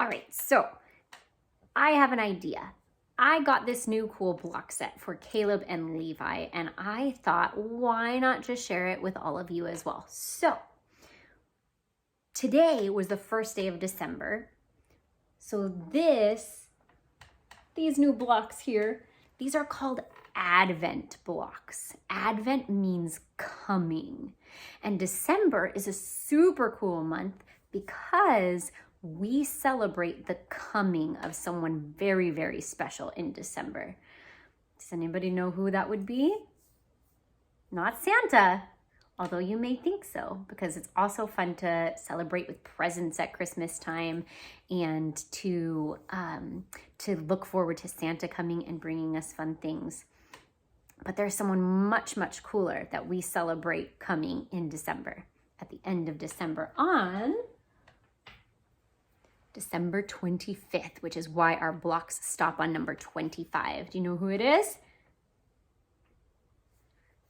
All right, so I have an idea. I got this new cool block set for Caleb and Levi, and I thought, why not just share it with all of you as well? So today was the first day of December. So these new blocks here, these are called Advent blocks. Advent means coming. And December is a super cool month because we celebrate the coming of someone very, very special in December. Does anybody know who that would be? Not Santa, although you may think so, because it's also fun to celebrate with presents at Christmas time and to look forward to Santa coming and bringing us fun things. But there's someone much, much cooler that we celebrate coming in December, at the end of December, on December 25th, which is why our blocks stop on number 25. Do you know who it is?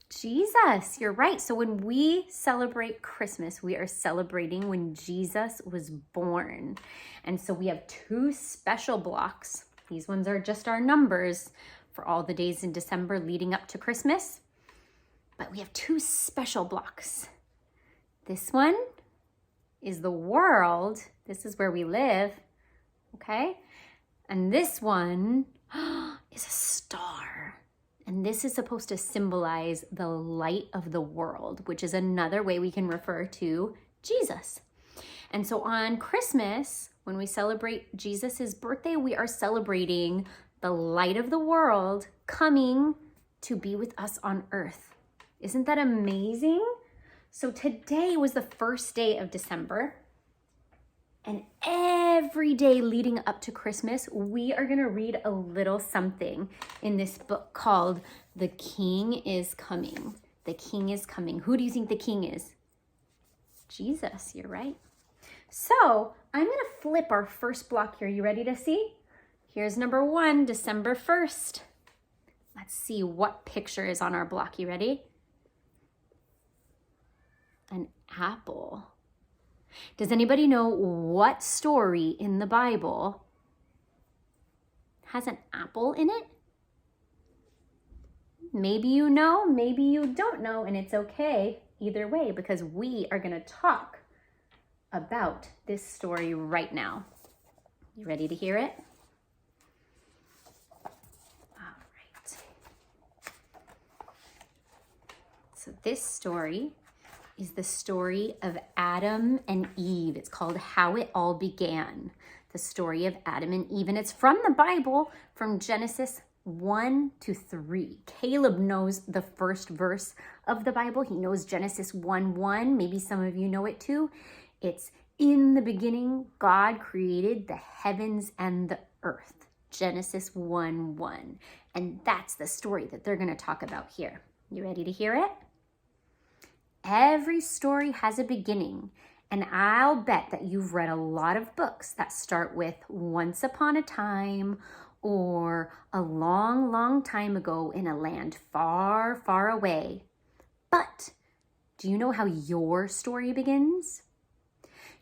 Jesus, you're right. So when we celebrate Christmas, we are celebrating when Jesus was born. And so we have two special blocks. These ones are just our numbers for all the days in December leading up to Christmas. But we have two special blocks. This one is the world. This is where we live, okay? And this one is a star. And this is supposed to symbolize the light of the world, which is another way we can refer to Jesus. And so on Christmas, when we celebrate Jesus's birthday, we are celebrating the light of the world coming to be with us on earth. Isn't that amazing? So today was the first day of December. And every day leading up to Christmas, we are going to read a little something in this book called The King is Coming. The King is Coming. Who do you think the King is? Jesus, you're right. So I'm going to flip our first block here. You ready to see? Here's number 1, December 1st. Let's see what picture is on our block. You ready? An apple. Does anybody know what story in the Bible has an apple in it? Maybe you know, maybe you don't know, and it's okay either way because we are going to talk about this story right now. You ready to hear it? All right. So this story is the story of Adam and Eve. It's called How It All Began, the story of Adam and Eve. And it's from the Bible, from Genesis 1 to 3. Caleb knows the first verse of the Bible. He knows Genesis 1:1. Maybe some of you know it too. It's, in the beginning, God created the heavens and the earth. Genesis 1:1. And that's the story that they're going to talk about here. You ready to hear it? Every story has a beginning, and I'll bet that you've read a lot of books that start with once upon a time or a long, long time ago in a land far, far away. But do you know how your story begins?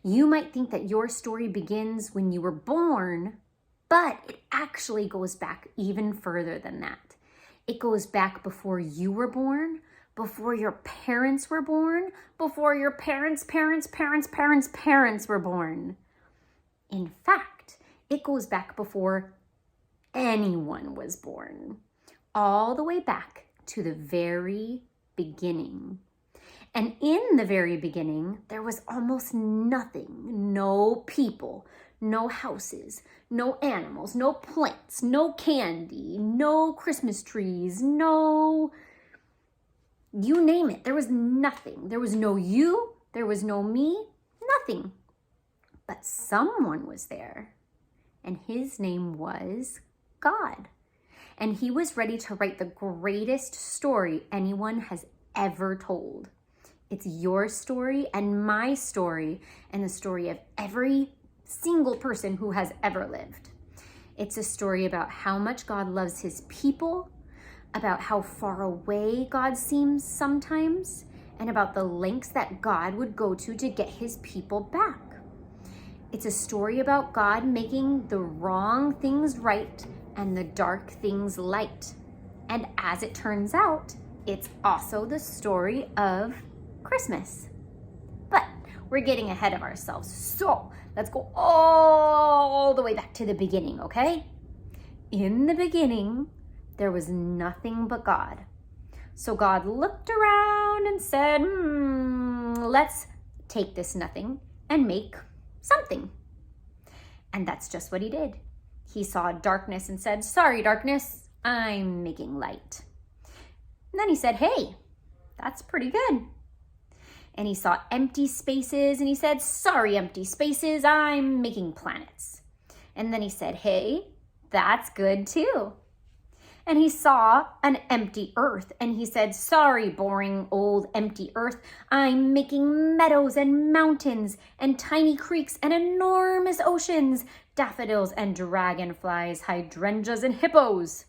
You might think that your story begins when you were born, but it actually goes back even further than that. It goes back before you were born, before your parents were born, before your parents' parents were born. In fact, it goes back before anyone was born, all the way back to the very beginning. And in the very beginning, there was almost nothing, no people, no houses, no animals, no plants, no candy, no Christmas trees, no... You name it, there was nothing. There was no you, there was no me, nothing. But someone was there, and his name was God. And he was ready to write the greatest story anyone has ever told. It's your story and my story and the story of every single person who has ever lived. It's a story about how much God loves his people, about how far away God seems sometimes, and about the lengths that God would go to get his people back. It's a story about God making the wrong things right and the dark things light. And as it turns out, it's also the story of Christmas. But we're getting ahead of ourselves. So let's go all the way back to the beginning, okay? In the beginning, there was nothing but God. So God looked around and said, let's take this nothing and make something. And that's just what he did. He saw darkness and said, sorry, darkness, I'm making light. And then he said, hey, that's pretty good. And he saw empty spaces and he said, sorry, empty spaces, I'm making planets. And then he said, hey, that's good too. And he saw an empty earth and he said, sorry, boring old empty earth, I'm making meadows and mountains and tiny creeks and enormous oceans, daffodils and dragonflies, hydrangeas and hippos.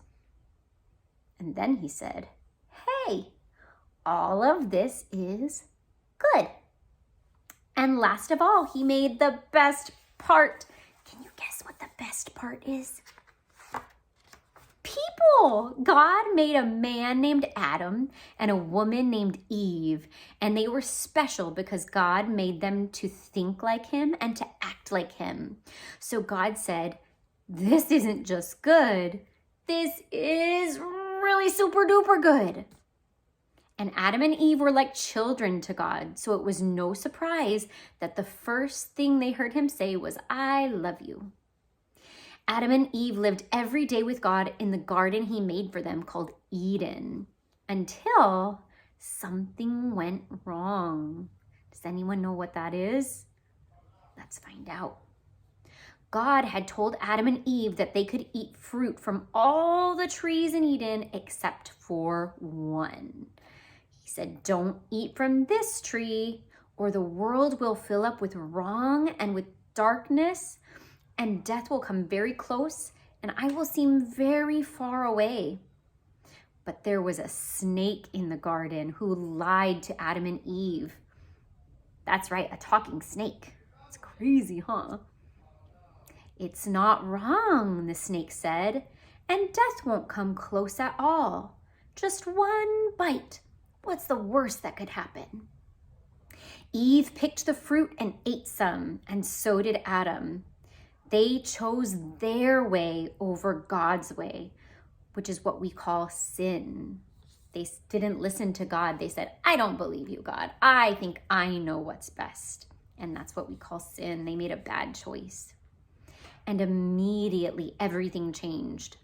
And then he said, hey, all of this is good. And last of all, he made the best part. Can you guess what the best part is? People. God made a man named Adam and a woman named Eve, and they were special because God made them to think like him and to act like him. So God said, this isn't just good, this is really super duper good. And Adam and Eve were like children to God, so it was no surprise that the first thing they heard him say was, I love you. Adam and Eve lived every day with God in the garden he made for them called Eden, until something went wrong. Does anyone know what that is? Let's find out. God had told Adam and Eve that they could eat fruit from all the trees in Eden except for one. He said, don't eat from this tree or the world will fill up with wrong and with darkness, and death will come very close, and I will seem very far away. But there was a snake in the garden who lied to Adam and Eve. That's right, a talking snake. It's crazy, huh? It's not wrong, the snake said, and death won't come close at all. Just one bite. What's the worst that could happen? Eve picked the fruit and ate some, and so did Adam. They chose their way over God's way, which is what we call sin. They didn't listen to God. They said, I don't believe you, God. I think I know what's best. And that's what we call sin. They made a bad choice. And immediately everything changed.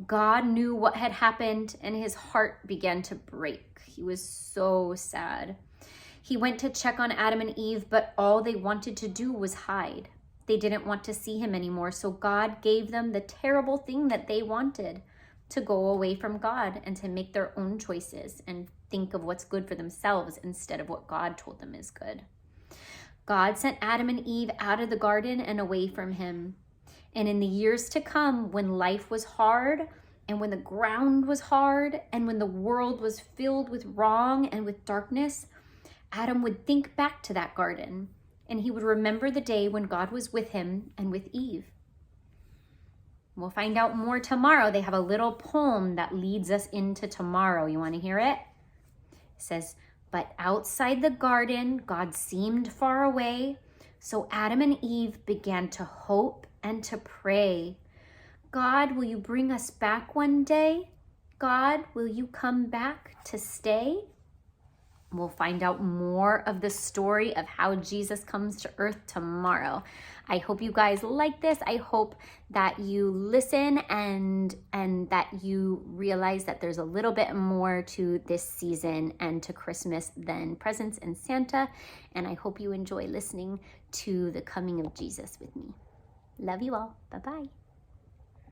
God knew what had happened and his heart began to break. He was so sad. He went to check on Adam and Eve, but all they wanted to do was hide. They didn't want to see him anymore, so God gave them the terrible thing that they wanted, to go away from God and to make their own choices and think of what's good for themselves instead of what God told them is good. God sent Adam and Eve out of the garden and away from him. And in the years to come, when life was hard and when the ground was hard and when the world was filled with wrong and with darkness, Adam would think back to that garden. And he would remember the day when God was with him and with Eve. We'll find out more tomorrow. They have a little poem that leads us into tomorrow. You want to hear it? It says, but outside the garden, God seemed far away. So Adam and Eve began to hope and to pray. God, will you bring us back one day? God, will you come back to stay? We'll find out more of the story of how Jesus comes to earth tomorrow. I hope you guys like this. I hope that you listen and that you realize that there's a little bit more to this season and to Christmas than presents and Santa. And I hope you enjoy listening to the coming of Jesus with me. Love you all. Bye-bye.